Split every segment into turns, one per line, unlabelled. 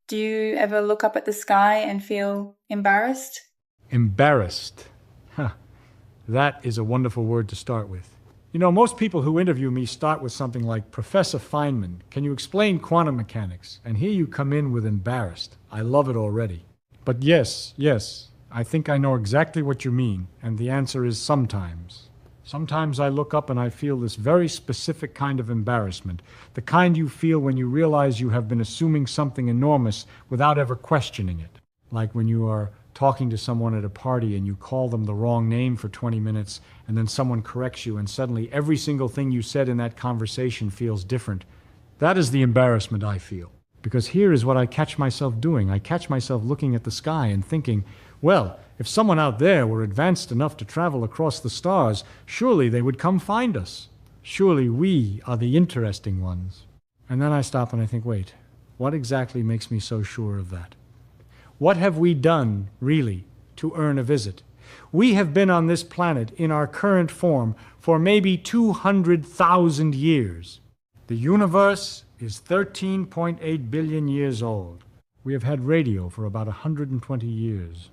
Do you ever look up at the sky and feel embarrassed?
Embarrassed. Huh. That is a wonderful word to start with. You know, most people who interview me start with something like, Professor Feynman, can you explain quantum mechanics? And here you come in with embarrassed. I love it already. But yes, I think I know exactly what you mean, and the answer is sometimes. Sometimes I look up and I feel this very specific kind of embarrassment, the kind you feel when you realize you have been assuming something enormous without ever questioning it. Like when you are talking to someone at a party and you call them the wrong name for 20 minutes and then someone corrects you and suddenly every single thing you said in that conversation feels different. That is the embarrassment I feel. Because here is what I catch myself doing. I catch myself looking at the sky and thinking, well, if someone out there were advanced enough to travel across the stars, surely they would come find us. Surely we are the interesting ones. And then I stop and I think, wait, what exactly makes me so sure of that? What have we done, really, to earn a visit? We have been on this planet in our current form for maybe 200,000 years. The universe is 13.8 billion years old. We have had radio for about 120 years.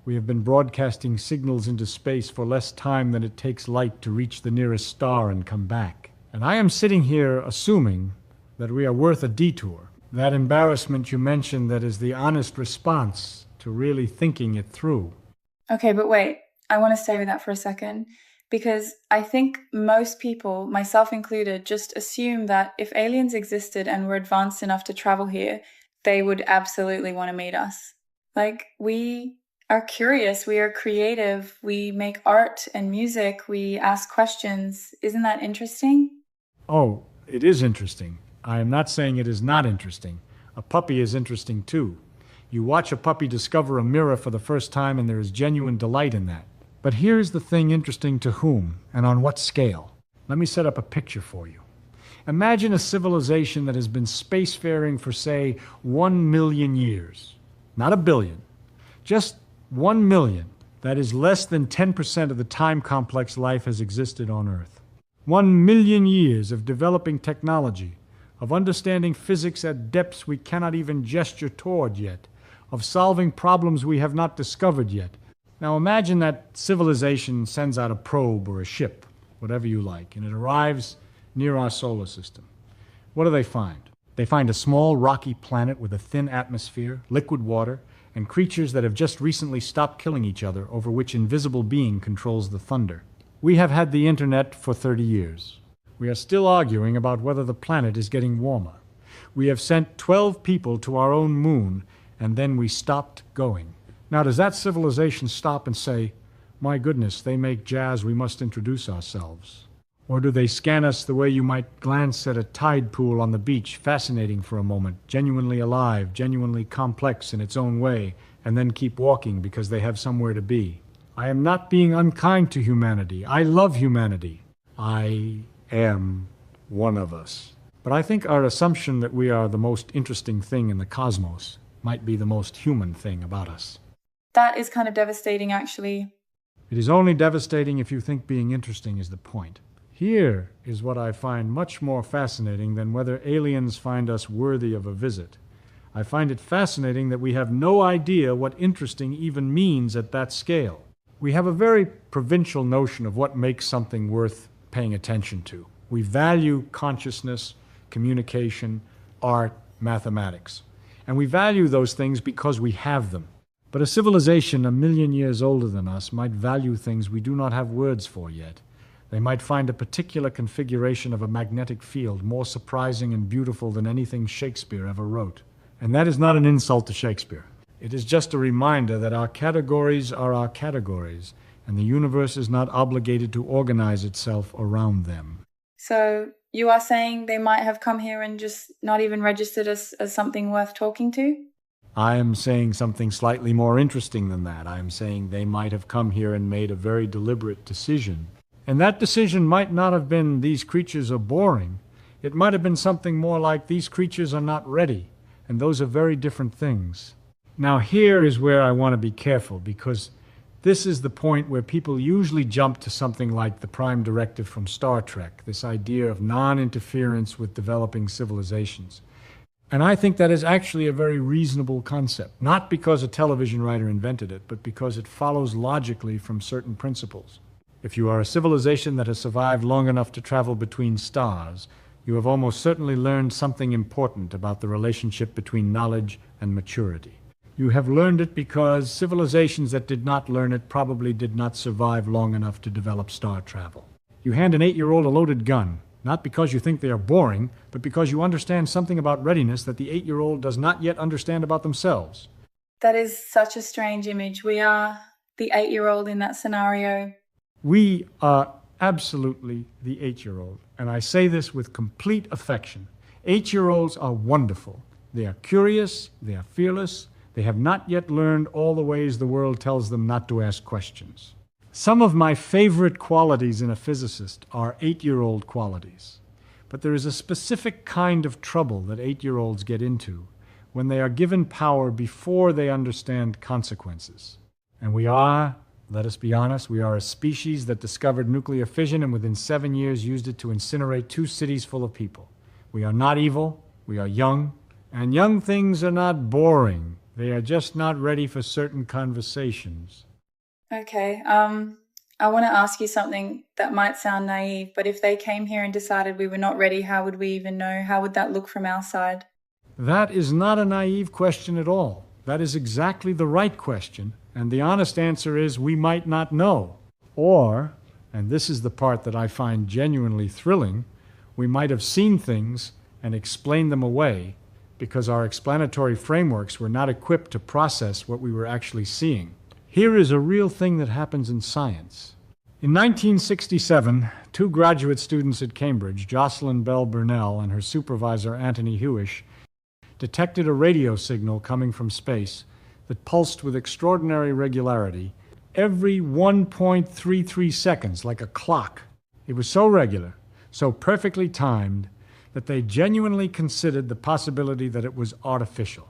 We have been broadcasting signals into space for less time than it takes light to reach the nearest star and come back. And I am sitting here assuming that we are worth a detour. That embarrassment you mentioned, that is the honest response to really thinking it through.
Okay, but wait, I want to stay with that for a second, because I think most people, myself included, just assume that if aliens existed and were advanced enough to travel here, they would absolutely want to meet us. Like, we are curious, we are creative, we make art and music, we ask questions. Isn't that interesting?
Oh, it is interesting. I am not saying it is not interesting. A puppy is interesting too. You watch a puppy discover a mirror for the first time and there is genuine delight in that. But here's the thing, interesting to whom and on what scale? Let me set up a picture for you. Imagine a civilization that has been spacefaring for, say, 1 million years. Not a billion. Just 1 million. That is less than 10% of the time complex life has existed on Earth. 1 million years of developing technology, of understanding physics at depths we cannot even gesture toward yet, of solving problems we have not discovered yet. Now imagine that civilization sends out a probe or a ship, whatever you like, and it arrives near our solar system. What do they find? They find a small rocky planet with a thin atmosphere, liquid water, and creatures that have just recently stopped killing each other, over which invisible being controls the thunder. We have had the internet for 30 years. We are still arguing about whether the planet is getting warmer. We have sent 12 people to our own moon, and then we stopped going. Now, does that civilization stop and say, my goodness, they make jazz, we must introduce ourselves? Or do they scan us the way you might glance at a tide pool on the beach, fascinating for a moment, genuinely alive, genuinely complex in its own way, and then keep walking because they have somewhere to be? I am not being unkind to humanity. I love humanity. I am one of us. But I think our assumption that we are the most interesting thing in the cosmos might be the most human thing about us.
That is kind of devastating, actually.
It is only devastating if you think being interesting is the point. Here is what I find much more fascinating than whether aliens find us worthy of a visit. I find it fascinating that we have no idea what interesting even means at that scale. We have a very provincial notion of what makes something worth paying attention to. We value consciousness, communication, art, mathematics. And we value those things because we have them. But a civilization 1 million years older than us might value things we do not have words for yet. They might find a particular configuration of a magnetic field more surprising and beautiful than anything Shakespeare ever wrote. And that is not an insult to Shakespeare. It is just a reminder that our categories are our categories, and the universe is not obligated to organize itself around them.
So you are saying they might have come here and just not even registered us as something worth talking to?
I am saying something slightly more interesting than that. I am saying they might have come here and made a very deliberate decision. And that decision might not have been, these creatures are boring. It might have been something more like, these creatures are not ready. And those are very different things. Now here is where I want to be careful, because this is the point where people usually jump to something like the Prime Directive from Star Trek, this idea of non-interference with developing civilizations. And I think that is actually a very reasonable concept, not because a television writer invented it, but because it follows logically from certain principles. If you are a civilization that has survived long enough to travel between stars, you have almost certainly learned something important about the relationship between knowledge and maturity. You have learned it because civilizations that did not learn it probably did not survive long enough to develop star travel. You hand an 8-year-old a loaded gun, not because you think they are boring, but because you understand something about readiness that the 8-year-old does not yet understand about themselves.
That is such a strange image. We are the 8-year-old in that scenario.
We are absolutely the 8-year-old, and I say this with complete affection. 8-year-olds are wonderful. They are curious, they are fearless, they have not yet learned all the ways the world tells them not to ask questions. Some of my favorite qualities in a physicist are 8-year-old qualities. But there is a specific kind of trouble that 8-year-olds get into when they are given power before they understand consequences. And we are, let us be honest, we are a species that discovered nuclear fission and within 7 years used it to incinerate 2 cities full of people. We are not evil, we are young, and young things are not boring. They are just not ready for certain conversations.
Okay, I want to ask you something that might sound naive, but if they came here and decided we were not ready, how would we even know? How would that look from our side?
That is not a naive question at all. That is exactly the right question, and the honest answer is we might not know. Or, and this is the part that I find genuinely thrilling, we might have seen things and explained them away because our explanatory frameworks were not equipped to process what we were actually seeing. Here is a real thing that happens in science. In 1967, 2 graduate students at Cambridge, Jocelyn Bell Burnell and her supervisor Anthony Hewish, detected a radio signal coming from space that pulsed with extraordinary regularity every 1.33 seconds, like a clock. It was so regular, so perfectly timed, that they genuinely considered the possibility that it was artificial.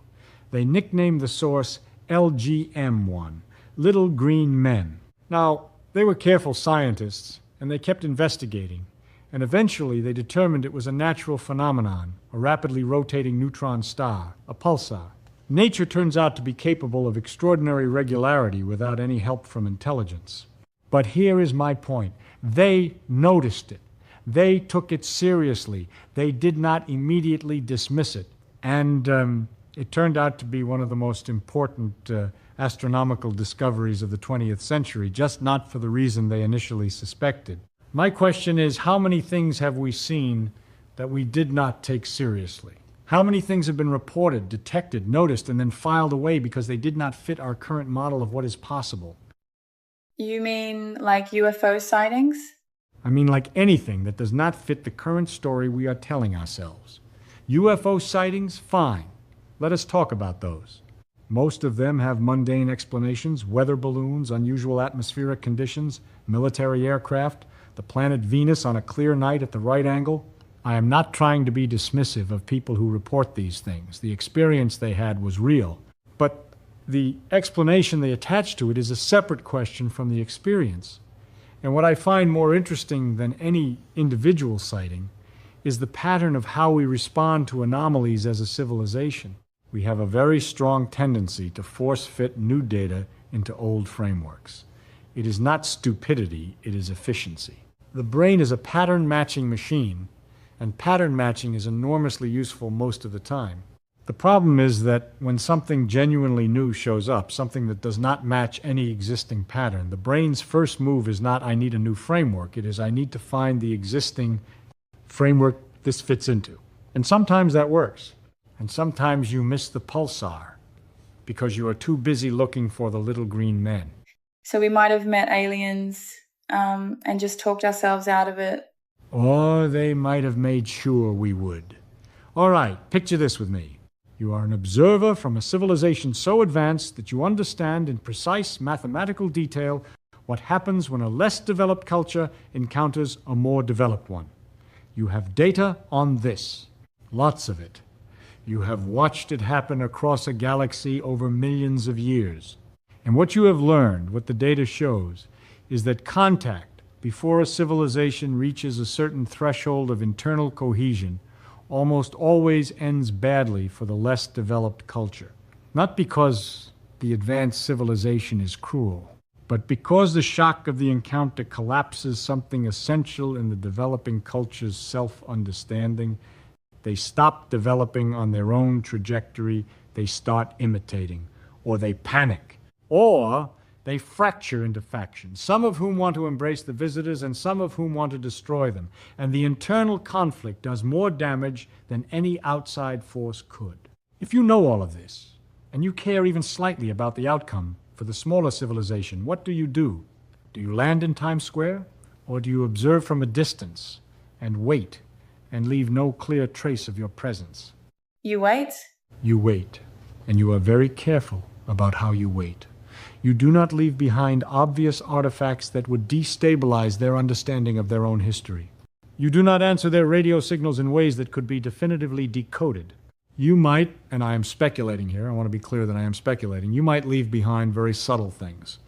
They nicknamed the source LGM1. Little Green Men. Now, they were careful scientists, and they kept investigating, and eventually they determined it was a natural phenomenon, a rapidly rotating neutron star, a pulsar. Nature turns out to be capable of extraordinary regularity without any help from intelligence. But here is my point. They noticed it. They took it seriously. They did not immediately dismiss it. And it turned out to be one of the most important astronomical discoveries of the 20th century, just not for the reason they initially suspected. My question is, how many things have we seen that we did not take seriously? How many things have been reported, detected, noticed, and then filed away because they did not fit our current model of what is possible?
You mean like UFO sightings?
I mean like anything that does not fit the current story we are telling ourselves. UFO sightings? Fine. Let us talk about those. Most of them have mundane explanations: weather balloons, unusual atmospheric conditions, military aircraft, the planet Venus on a clear night at the right angle. I am not trying to be dismissive of people who report these things. The experience they had was real. But the explanation they attach to it is a separate question from the experience. And what I find more interesting than any individual sighting is the pattern of how we respond to anomalies as a civilization. We have a very strong tendency to force-fit new data into old frameworks. It is not stupidity, it is efficiency. The brain is a pattern-matching machine, and pattern matching is enormously useful most of the time. The problem is that when something genuinely new shows up, something that does not match any existing pattern, the brain's first move is not, I need a new framework. It is, I need to find the existing framework this fits into. And sometimes that works. And sometimes you miss the pulsar because you are too busy looking for the little green men.
So we might have met aliens and just talked ourselves out of it.
Or they might have made sure we would. All right, picture this with me. You are an observer from a civilization so advanced that you understand in precise mathematical detail what happens when a less developed culture encounters a more developed one. You have data on this, lots of it. You have watched it happen across a galaxy over millions of years. And what you have learned, what the data shows, is that contact before a civilization reaches a certain threshold of internal cohesion almost always ends badly for the less developed culture. Not because the advanced civilization is cruel, but because the shock of the encounter collapses something essential in the developing culture's self-understanding. They stop developing on their own trajectory, they start imitating, or they panic, or they fracture into factions, some of whom want to embrace the visitors and some of whom want to destroy them. And the internal conflict does more damage than any outside force could. If you know all of this, and you care even slightly about the outcome for the smaller civilization, what do? Do you land in Times Square, or do you observe from a distance and wait and leave no clear trace of your presence?
You wait?
You wait, and you are very careful about how you wait. You do not leave behind obvious artifacts that would destabilize their understanding of their own history. You do not answer their radio signals in ways that could be definitively decoded. You might, and I am speculating here, I want to be clear that I am speculating, you might leave behind very subtle things.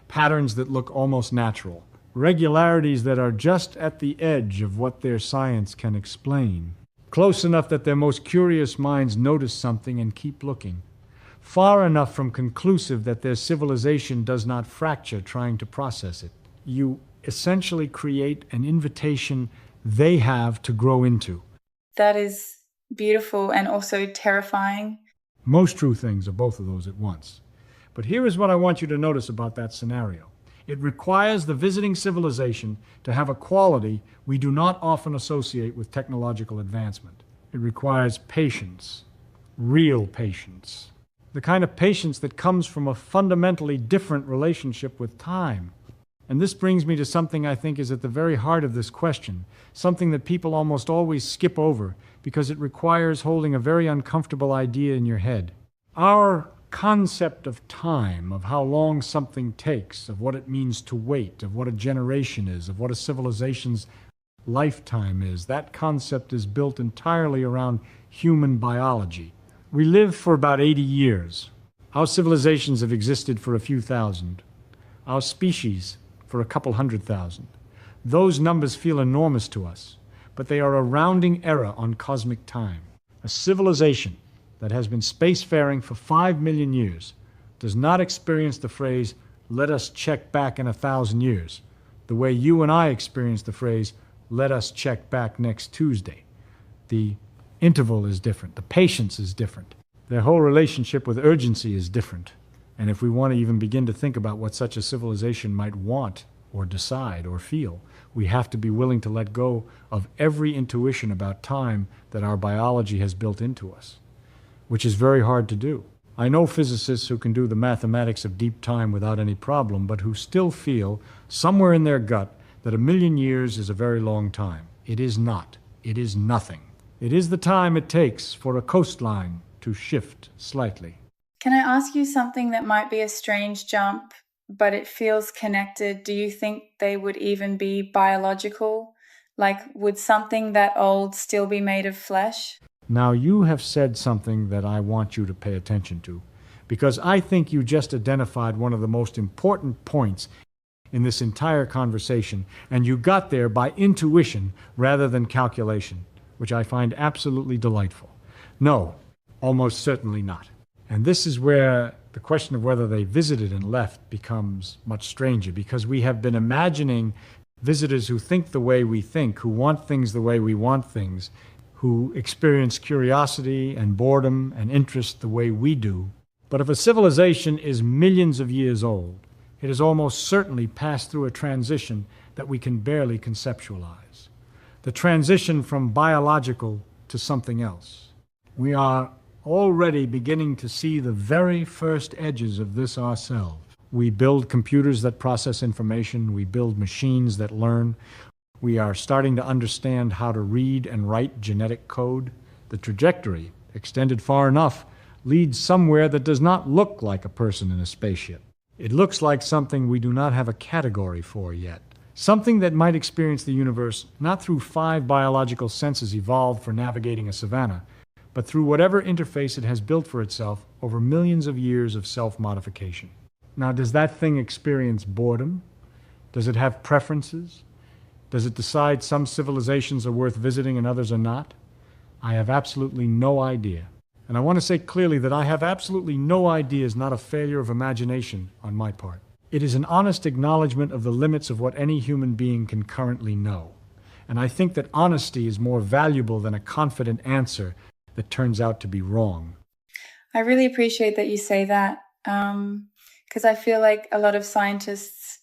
Patterns that look almost natural. Regularities that are just at the edge of what their science can explain. Close enough that their most curious minds notice something and keep looking. Far enough from conclusive that their civilization does not fracture trying to process it. You essentially create an invitation they have to grow into.
That is beautiful and also terrifying.
Most true things are both of those at once. But here is what I want you to notice about that scenario. It requires the visiting civilization to have a quality we do not often associate with technological advancement. It requires patience, real patience. The kind of patience that comes from a fundamentally different relationship with time. And this brings me to something I think is at the very heart of this question, something that people almost always skip over because it requires holding a very uncomfortable idea in your head. Our concept of time, of how long something takes, of what it means to wait, of what a generation is, of what a civilization's lifetime is, that concept is built entirely around human biology. We live for about 80 years. Our civilizations have existed for a few thousand. Our species for a couple 100,000. Those numbers feel enormous to us, but they are a rounding error on cosmic time. A civilization that has been spacefaring for 5 million years does not experience the phrase, "let us check back in 1,000 years," the way you and I experience the phrase, "let us check back next Tuesday." The interval is different. The patience is different. Their whole relationship with urgency is different. And if we want to even begin to think about what such a civilization might want or decide or feel, we have to be willing to let go of every intuition about time that our biology has built into us, which is very hard to do. I know physicists who can do the mathematics of deep time without any problem, but who still feel somewhere in their gut that 1,000,000 years is a very long time. It is not. It is nothing. It is the time it takes for a coastline to shift slightly.
Can I ask you something that might be a strange jump, but it feels connected? Do you think they would even be biological? Like, would something that old still be made of flesh?
Now, you have said something that I want you to pay attention to, because I think you just identified one of the most important points in this entire conversation, and you got there by intuition rather than calculation, which I find absolutely delightful. No, almost certainly not. And this is where the question of whether they visited and left becomes much stranger, because we have been imagining visitors who think the way we think, who want things the way we want things, who experience curiosity and boredom and interest the way we do. But if a civilization is millions of years old, it has almost certainly passed through a transition that we can barely conceptualize. The transition from biological to something else. We are already beginning to see the very first edges of this ourselves. We build computers that process information. We build machines that learn. We are starting to understand how to read and write genetic code. The trajectory, extended far enough, leads somewhere that does not look like a person in a spaceship. It looks like something we do not have a category for yet. Something that might experience the universe not through 5 biological senses evolved for navigating a savanna, but through whatever interface it has built for itself over millions of years of self-modification. Now, does that thing experience boredom? Does it have preferences? Does it decide some civilizations are worth visiting and others are not? I have absolutely no idea. And I want to say clearly that I have absolutely no idea is not a failure of imagination on my part. It is an honest acknowledgement of the limits of what any human being can currently know. And I think that honesty is more valuable than a confident answer that turns out to be wrong.
I really appreciate that you say that, because I feel like a lot of scientists,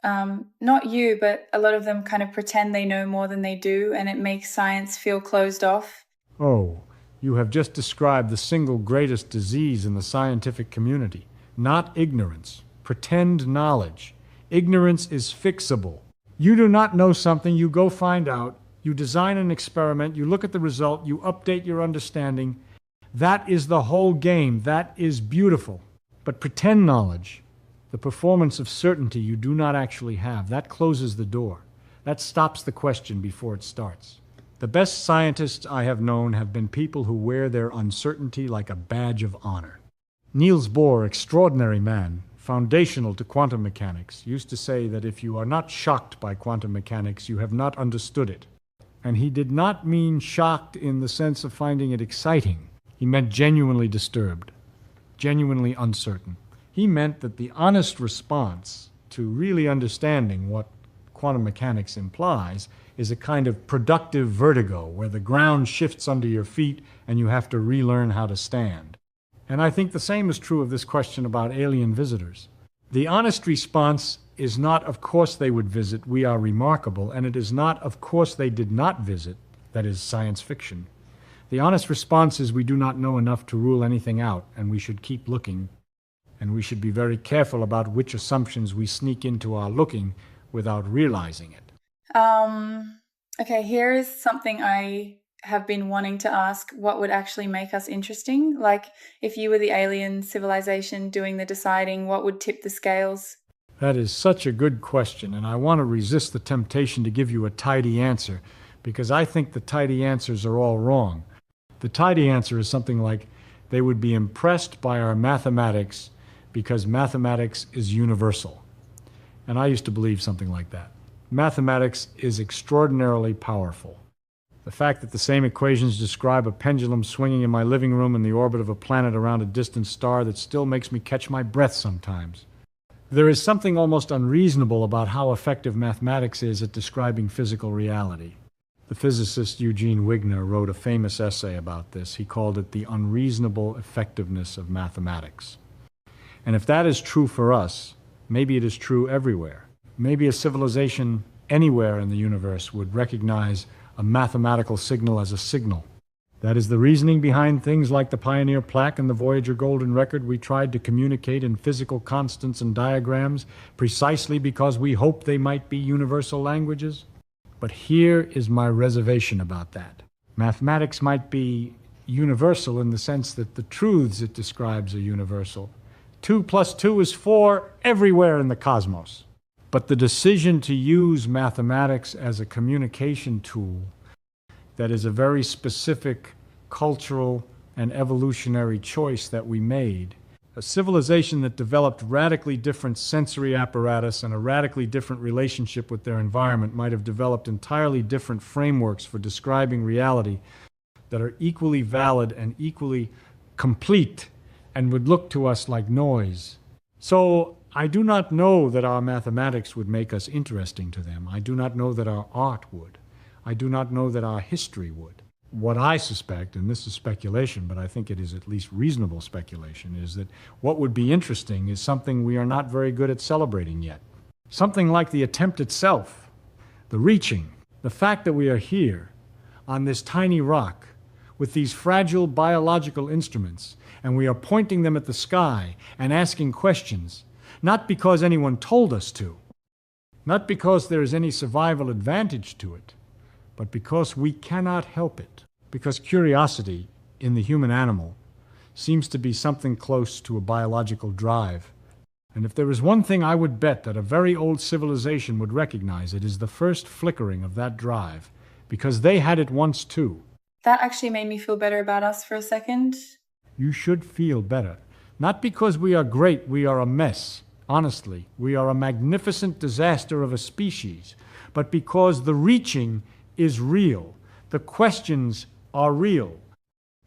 not you, but a lot of them kind of pretend they know more than they do, and it makes science feel closed off.
Oh, you have just described the single greatest disease in the scientific community. Not ignorance. Pretend knowledge. Ignorance is fixable. You do not know something, you go find out, you design an experiment, you look at the result, you update your understanding. That is the whole game. That is beautiful. But pretend knowledge, the performance of certainty you do not actually have, that closes the door. That stops the question before it starts. The best scientists I have known have been people who wear their uncertainty like a badge of honor. Niels Bohr, extraordinary man, foundational to quantum mechanics, used to say that if you are not shocked by quantum mechanics, you have not understood it. And he did not mean shocked in the sense of finding it exciting. He meant genuinely disturbed, genuinely uncertain. He meant that the honest response to really understanding what quantum mechanics implies is a kind of productive vertigo where the ground shifts under your feet and you have to relearn how to stand. And I think the same is true of this question about alien visitors. The honest response is not, of course they would visit, we are remarkable, and it is not, of course they did not visit, that is science fiction. The honest response is we do not know enough to rule anything out, and we should keep looking, and we should be very careful about which assumptions we sneak into our looking without realizing it.
Okay, here is something I have been wanting to ask. What would actually make us interesting? Like, if you were the alien civilization doing the deciding, what would tip the scales?
That is such a good question, and I want to resist the temptation to give you a tidy answer, because I think the tidy answers are all wrong. The tidy answer is something like, they would be impressed by our mathematics because mathematics is universal. And I used to believe something like that. Mathematics is extraordinarily powerful. The fact that the same equations describe a pendulum swinging in my living room in the orbit of a planet around a distant star that still makes me catch my breath sometimes. There is something almost unreasonable about how effective mathematics is at describing physical reality. The physicist Eugene Wigner wrote a famous essay about this. He called it the unreasonable effectiveness of mathematics. And if that is true for us, maybe it is true everywhere. Maybe a civilization anywhere in the universe would recognize a mathematical signal as a signal. That is the reasoning behind things like the Pioneer Plaque and the Voyager Golden Record. We tried to communicate in physical constants and diagrams precisely because we hoped they might be universal languages. But here is my reservation about that. Mathematics might be universal in the sense that the truths it describes are universal. 2 + 2 is 4 everywhere in the cosmos. But the decision to use mathematics as a communication tool that is a very specific cultural and evolutionary choice that we made. A civilization that developed radically different sensory apparatus and a radically different relationship with their environment might have developed entirely different frameworks for describing reality that are equally valid and equally complete and would look to us like noise. So I do not know that our mathematics would make us interesting to them. I do not know that our art would. I do not know that our history would. What I suspect, and this is speculation, but I think it is at least reasonable speculation, is that what would be interesting is something we are not very good at celebrating yet. Something like the attempt itself, the reaching, the fact that we are here on this tiny rock with these fragile biological instruments, and we are pointing them at the sky and asking questions, not because anyone told us to, not because there is any survival advantage to it, but because we cannot help it. Because curiosity in the human animal seems to be something close to a biological drive. And if there is one thing I would bet that a very old civilization would recognize, it is the first flickering of that drive, because they had it once too.
That actually made me feel better about us for a second.
You should feel better. Not because we are great, we are a mess. Honestly, we are a magnificent disaster of a species, but because the reaching is real. The questions are real.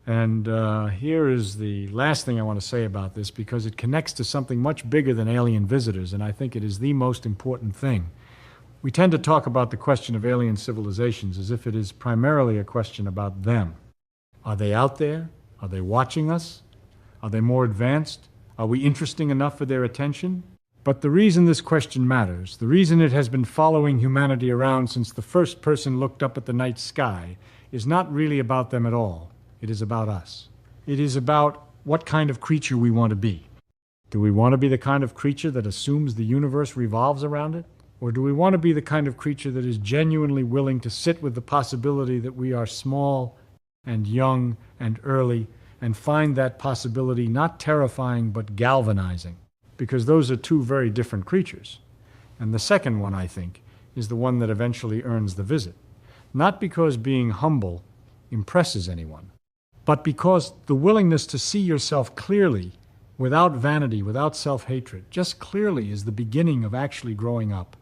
And here is the last thing I want to say about this, because it connects to something much bigger than alien visitors, and I think it is the most important thing. We tend to talk about the question of alien civilizations as if it is primarily a question about them. Are they out there? Are they watching us? Are they more advanced? Are we interesting enough for their attention? But the reason this question matters, the reason it has been following humanity around since the first person looked up at the night sky, is not really about them at all. It is about us. It is about what kind of creature we want to be. Do we want to be the kind of creature that assumes the universe revolves around it? Or do we want to be the kind of creature that is genuinely willing to sit with the possibility that we are small and young and early, and find that possibility not terrifying but galvanizing? Because those are two very different creatures. And the second one, I think, is the one that eventually earns the visit. Not because being humble impresses anyone, but because the willingness to see yourself clearly, without vanity, without self-hatred, just clearly, is the beginning of actually growing up.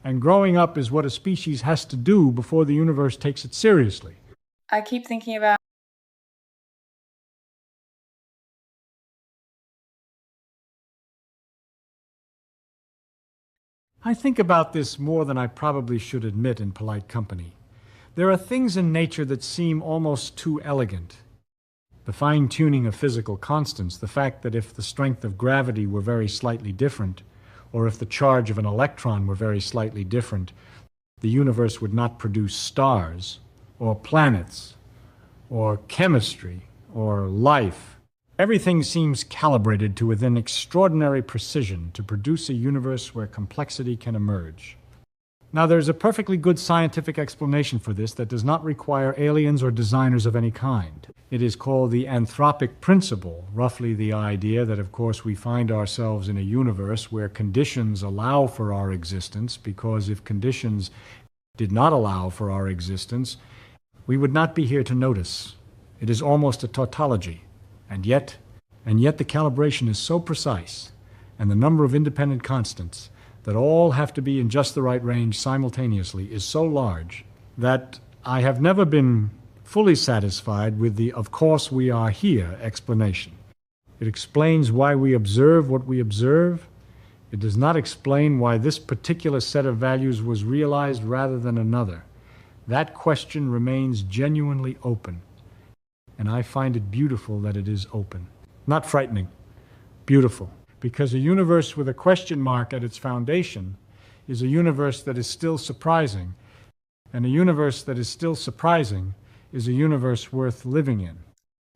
And growing up is what a species has to do before the universe takes it seriously.
I keep thinking about
I think about this more than I probably should admit in polite company. There are things in nature that seem almost too elegant. The fine-tuning of physical constants, the fact that if the strength of gravity were very slightly different, or if the charge of an electron were very slightly different, the universe would not produce stars, or planets, or chemistry, or life. Everything seems calibrated to within extraordinary precision to produce a universe where complexity can emerge. Now, there's a perfectly good scientific explanation for this that does not require aliens or designers of any kind. It is called the anthropic principle, roughly the idea that, of course, we find ourselves in a universe where conditions allow for our existence, because if conditions did not allow for our existence, we would not be here to notice. It is almost a tautology. And yet the calibration is so precise, and the number of independent constants that all have to be in just the right range simultaneously is so large that I have never been fully satisfied with the "of course we are here" explanation. It explains why we observe what we observe. It does not explain why this particular set of values was realized rather than another. That question remains genuinely open. And I find it beautiful that it is open. Not frightening, beautiful. Because a universe with a question mark at its foundation is a universe that is still surprising. And a universe that is still surprising is a universe worth living in.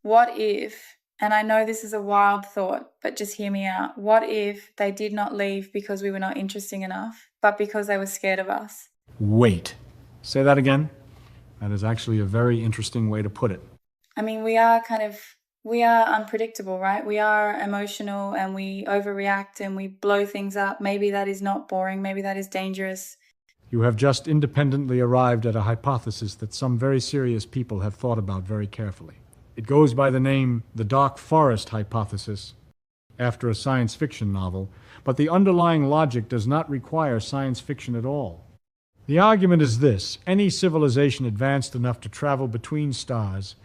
what if, and I know this is a wild thought, but just hear me out. What if they did not leave because we were not interesting enough, but because they were scared of us?
Wait. Say that again? That is actually a very interesting way to put it.
I mean, we are unpredictable, right? We are emotional and we overreact and we blow things up. Maybe that is not boring. Maybe that is dangerous.
You have just independently arrived at a hypothesis that some very serious people have thought about very carefully. It goes by the name the Dark Forest hypothesis, after a science fiction novel, but the underlying logic does not require science fiction at all. The argument is this: any civilization advanced enough to travel between stars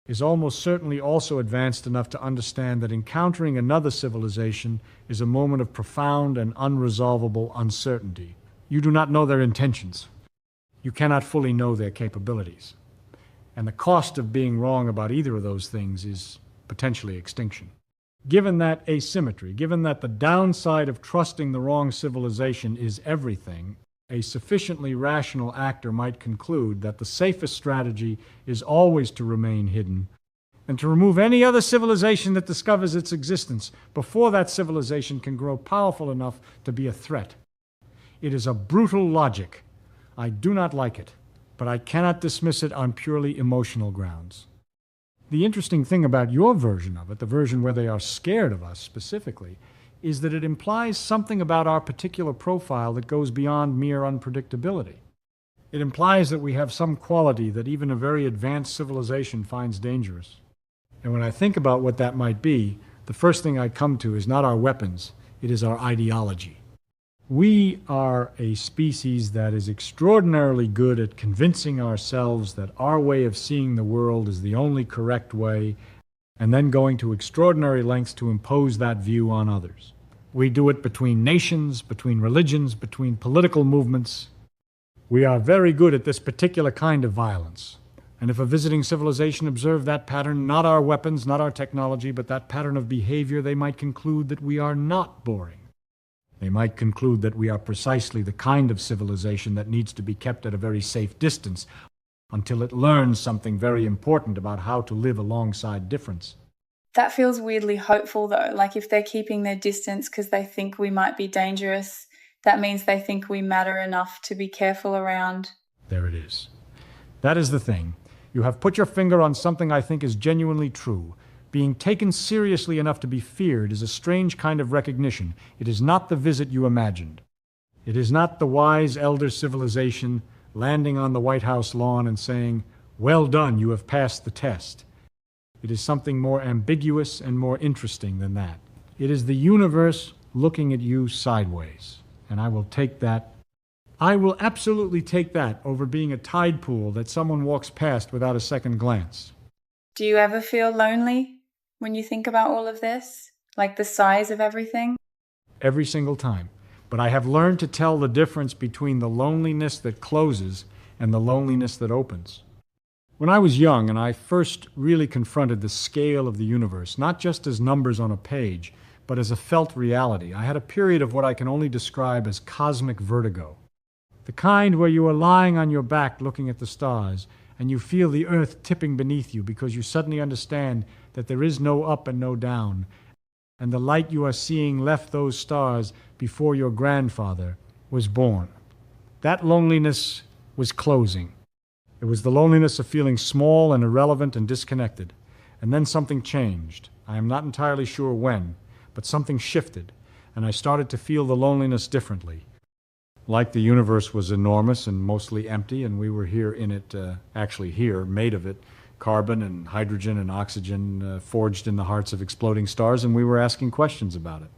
is almost certainly also advanced enough to understand that encountering another civilization is a moment of profound and unresolvable uncertainty. You do not know their intentions. You cannot fully know their capabilities. And the cost of being wrong about either of those things is potentially extinction. Given that asymmetry, given that the downside of trusting the wrong civilization is everything, a sufficiently rational actor might conclude that the safest strategy is always to remain hidden and to remove any other civilization that discovers its existence before that civilization can grow powerful enough to be a threat. It is a brutal logic. I do not like it, but I cannot dismiss it on purely emotional grounds. The interesting thing about your version of it, the version where they are scared of us specifically, is that it implies something about our particular profile that goes beyond mere unpredictability. It implies that we have some quality that even a very advanced civilization finds dangerous. And when I think about what that might be, the first thing I come to is not our weapons, it is our ideology. We are a species that is extraordinarily good at convincing ourselves that our way of seeing the world is the only correct way, and then going to extraordinary lengths to impose that view on others. We do it between nations, between religions, between political movements. We are very good at this particular kind of violence. And if a visiting civilization observed that pattern, not our weapons, not our technology, but that pattern of behavior, they might conclude that we are not boring. They might conclude that we are precisely the kind of civilization that needs to be kept at a very safe distance until it learns something very important about how to live alongside difference.
That feels weirdly hopeful, though. Like if they're keeping their distance because they think we might be dangerous, that means they think we matter enough to be careful around.
There it is. That is the thing. You have put your finger on something I think is genuinely true. Being taken seriously enough to be feared is a strange kind of recognition. It is not the visit you imagined. It is not the wise elder civilization landing on the White House lawn and saying, "Well done, you have passed the test." It is something more ambiguous and more interesting than that. It is the universe looking at you sideways. And I will take that. I will absolutely take that over being a tide pool that someone walks past without a second glance.
Do you ever feel lonely when you think about all of this? Like the size of everything?
Every single time. But I have learned to tell the difference between the loneliness that closes and the loneliness that opens. When I was young and I first really confronted the scale of the universe, not just as numbers on a page, but as a felt reality, I had a period of what I can only describe as cosmic vertigo. The kind where you are lying on your back looking at the stars, and you feel the earth tipping beneath you because you suddenly understand that there is no up and no down, and the light you are seeing left those stars before your grandfather was born. That loneliness was closing. It was the loneliness of feeling small and irrelevant and disconnected. And then something changed. I am not entirely sure when, but something shifted, and I started to feel the loneliness differently. Like the universe was enormous and mostly empty, and we were here in it, actually here, made of it, carbon and hydrogen and oxygen forged in the hearts of exploding stars, and we were asking questions about it.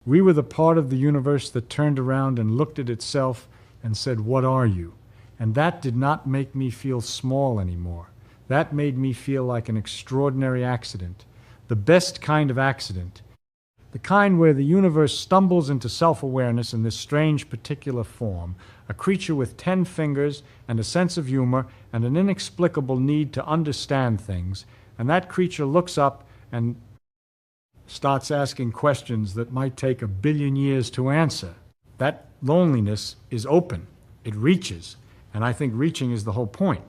We were the part of the universe that turned around and looked at itself and said, "What are you?" And that did not make me feel small anymore. That made me feel like an extraordinary accident, the best kind of accident, the kind where the universe stumbles into self-awareness in this strange particular form, a creature with 10 fingers and a sense of humor and an inexplicable need to understand things, and that creature looks up and starts asking questions that might take 1 billion years to answer. That loneliness is open. It reaches, and I think reaching is the whole point.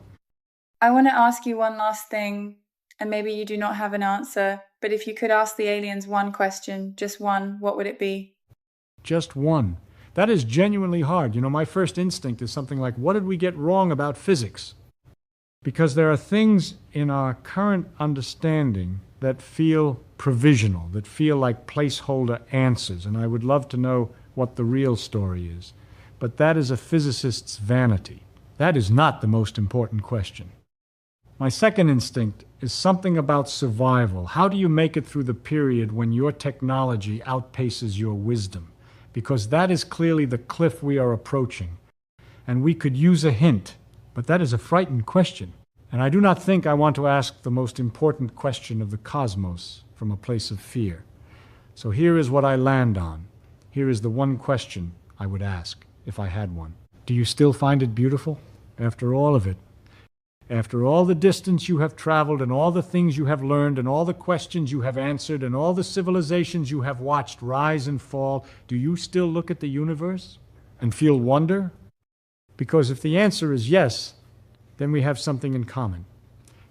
I want to ask you one last thing, and maybe you do not have an answer, but if you could ask the aliens one question, just one, what would it be?
Just one. That is genuinely hard. You know, my first instinct is something like, what did we get wrong about physics? Because there are things in our current understanding that feel provisional, that feel like placeholder answers, and I would love to know what the real story is. But that is a physicist's vanity. That is not the most important question. My second instinct is something about survival. How do you make it through the period when your technology outpaces your wisdom? Because that is clearly the cliff we are approaching. And we could use a hint, but that is a frightened question. And I do not think I want to ask the most important question of the cosmos from a place of fear. So here is what I land on. Here is the one question I would ask if I had one. Do you still find it beautiful? After all of it, after all the distance you have traveled and all the things you have learned and all the questions you have answered and all the civilizations you have watched rise and fall, do you still look at the universe and feel wonder? Because if the answer is yes, then we have something in common,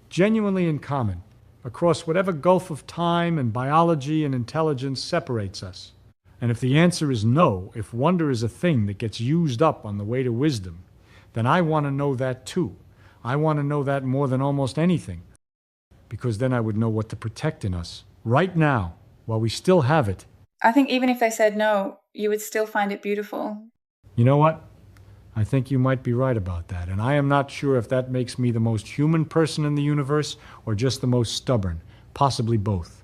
genuinely in common, across whatever gulf of time and biology and intelligence separates us. And if the answer is no, if wonder is a thing that gets used up on the way to wisdom, then I want to know that too. I want to know that more than almost anything, because then I would know what to protect in us right now, while we still have it.
I think even if they said no, you would still find it beautiful.
You know what? I think you might be right about that, and I am not sure if that makes me the most human person in the universe or just the most stubborn, possibly both.